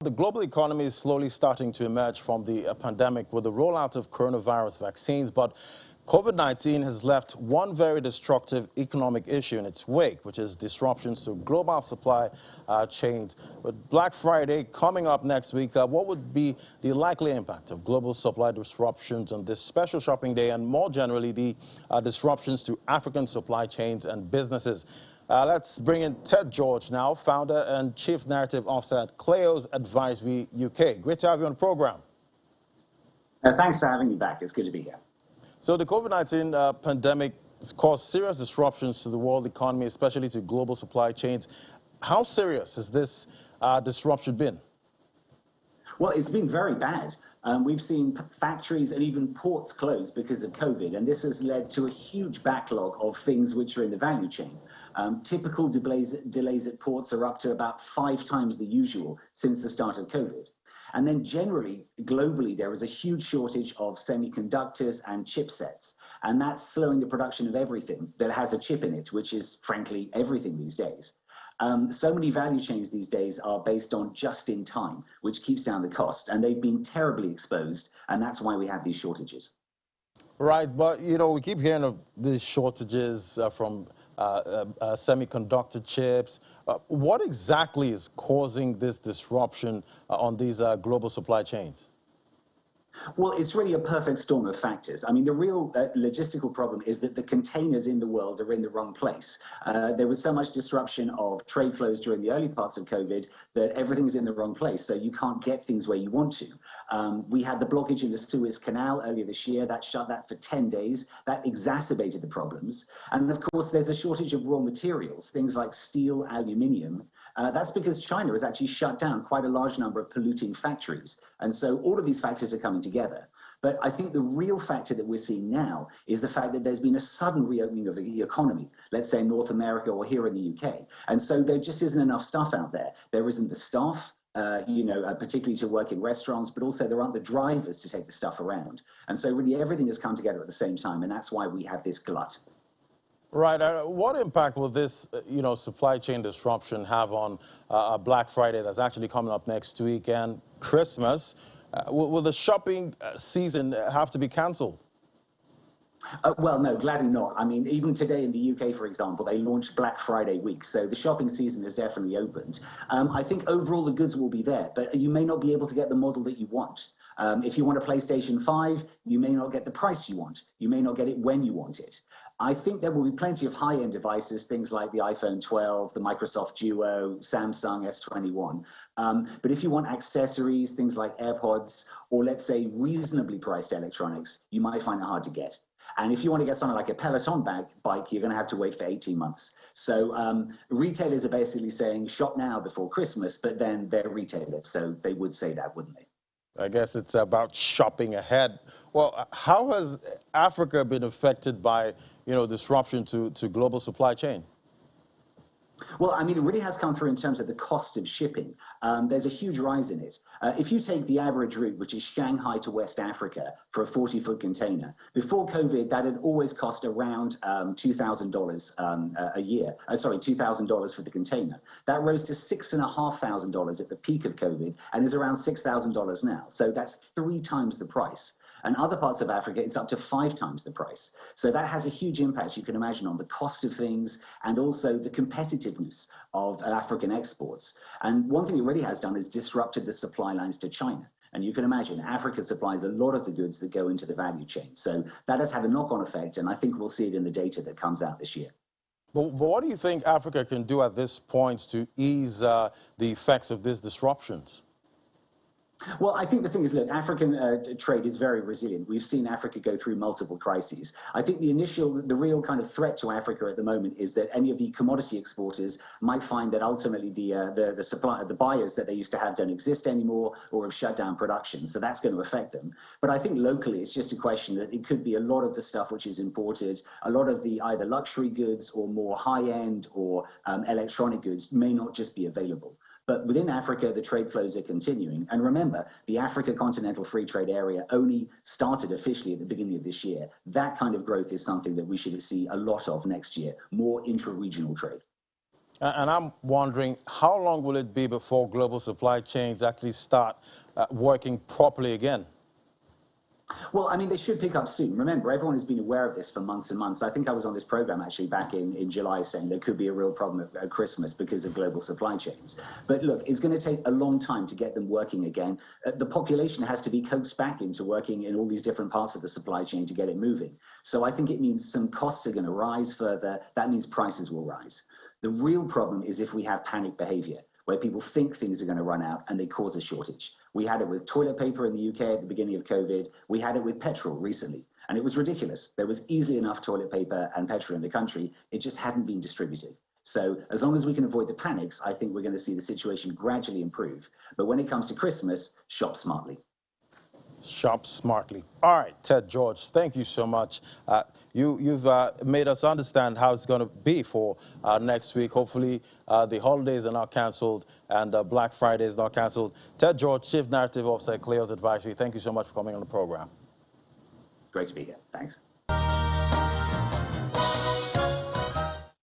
the global economy is slowly starting to emerge from the pandemic with the rollout of coronavirus vaccines, but COVID-19 has left one very destructive economic issue in its wake, which is disruptions to global supply chains. With Black Friday coming up next week, what would be the likely impact of global supply disruptions on this special shopping day, and more generally, the disruptions to African supply chains and businesses? Let's bring in Ted George now, founder and chief narrative officer at Cleos Advisory UK. Great to have you on the program. Thanks for having me back. It's good to be here. So the COVID-19 pandemic has caused serious disruptions to the world economy, especially to global supply chains. How serious has this disruption been? Well, it's been very bad. We've seen factories and even ports close because of COVID, and this has led to a huge backlog of things which are in the value chain. Typical delays at ports are up to about 5 times the usual since the start of COVID. And then generally, globally, there is a huge shortage of semiconductors and chipsets, and that's slowing the production of everything that has a chip in it, which is, frankly, everything these days. So many value chains these days are based on just-in-time, which keeps down the cost, and they've been terribly exposed, and that's why we have these shortages. Right, but, you know, we keep hearing of these shortages from semiconductor chips. What exactly is causing this disruption on these global supply chains? Well, it's really a perfect storm of factors. I mean, the real logistical problem is that the containers in the world are in the wrong place. There was so much disruption of trade flows during the early parts of COVID that everything's in the wrong place, so you can't get things where you want to. We had the blockage in the Suez Canal earlier this year. That shut that for 10 days. That exacerbated the problems. And of course, there's a shortage of raw materials, things like steel, aluminium. That's because China has actually shut down quite a large number of polluting factories. And so all of these factors are coming together. But I think the real factor that we're seeing now is the fact that there's been a sudden reopening of the economy, let's say in North America or here in the UK. And so there just isn't enough stuff out there. There isn't the staff, particularly to work in restaurants, but also there aren't the drivers to take the stuff around. And so really everything has come together at the same time, and that's why we have this glut. Right. What impact will this, supply chain disruption have on Black Friday that's actually coming up next week and Christmas? Will the shopping season have to be cancelled? Well, no, gladly not. I mean, even today in the UK, for example, they launched Black Friday week. So the shopping season is definitely opened. I think overall the goods will be there, but you may not be able to get the model that you want. If you want a PlayStation 5, you may not get the price you want. You may not get it when you want it. I think there will be plenty of high-end devices, things like the iPhone 12, the Microsoft Duo, Samsung S21. But if you want accessories, things like AirPods, or let's say reasonably priced electronics, you might find it hard to get. And if you want to get something like a Peloton bike, you're going to have to wait for 18 months. So retailers are basically saying, shop now before Christmas, but then they're retailers, so they would say that, wouldn't they? I guess it's about shopping ahead. Well, how has Africa been affected by, disruption to global supply chain? Well, I mean, it really has come through in terms of the cost of shipping. There's a huge rise in it. If you take the average route, which is Shanghai to West Africa for a 40-foot container, before COVID, that had always cost around $2,000 a year. $2,000 for the container. That rose to $6,500 at the peak of COVID and is around $6,000 now. So that's 3 times the price. And other parts of Africa, it's up to 5 times the price. So that has a huge impact, you can imagine, on the cost of things and also the competitiveness of African exports. And one thing it really has done is disrupted the supply lines to China. And you can imagine Africa supplies a lot of the goods that go into the value chain. So that has had a knock-on effect, and I think we'll see it in the data that comes out this year. But what do you think Africa can do at this point to ease the effects of these disruptions? Well, I think the thing is, look, African trade is very resilient. We've seen Africa go through multiple crises. I think the real kind of threat to Africa at the moment is that any of the commodity exporters might find that ultimately the buyers that they used to have don't exist anymore or have shut down production. So that's going to affect them. But I think locally, it's just a question that it could be a lot of the stuff which is imported, a lot of the either luxury goods or more high-end or electronic goods may not just be available. But within Africa, the trade flows are continuing. And remember, the Africa Continental Free Trade Area only started officially at the beginning of this year. That kind of growth is something that we should see a lot of next year, more intra-regional trade. And I'm wondering, how long will it be before global supply chains actually start working properly again? Well, I mean, they should pick up soon. Remember, everyone has been aware of this for months and months. I think I was on this program actually back in July saying there could be a real problem at Christmas because of global supply chains. But look, it's going to take a long time to get them working again. The population has to be coaxed back into working in all these different parts of the supply chain to get it moving. So I think it means some costs are going to rise further. That means prices will rise. The real problem is if we have panic behavior, where people think things are going to run out and they cause a shortage. We had it with toilet paper in the UK at the beginning of COVID. We had it with petrol recently, and it was ridiculous. There was easily enough toilet paper and petrol in the country. It just hadn't been distributed. So as long as we can avoid the panics, I think we're going to see the situation gradually improve. But when it comes to Christmas, shop smartly. Shop smartly. All right, Ted George, thank you so much. You've made us understand how it's going to be for next week. Hopefully, the holidays are not canceled and Black Friday is not canceled. Ted George, Chief Narrative Officer at Kleos Advisory, thank you so much for coming on the program. Great to be here. Thanks.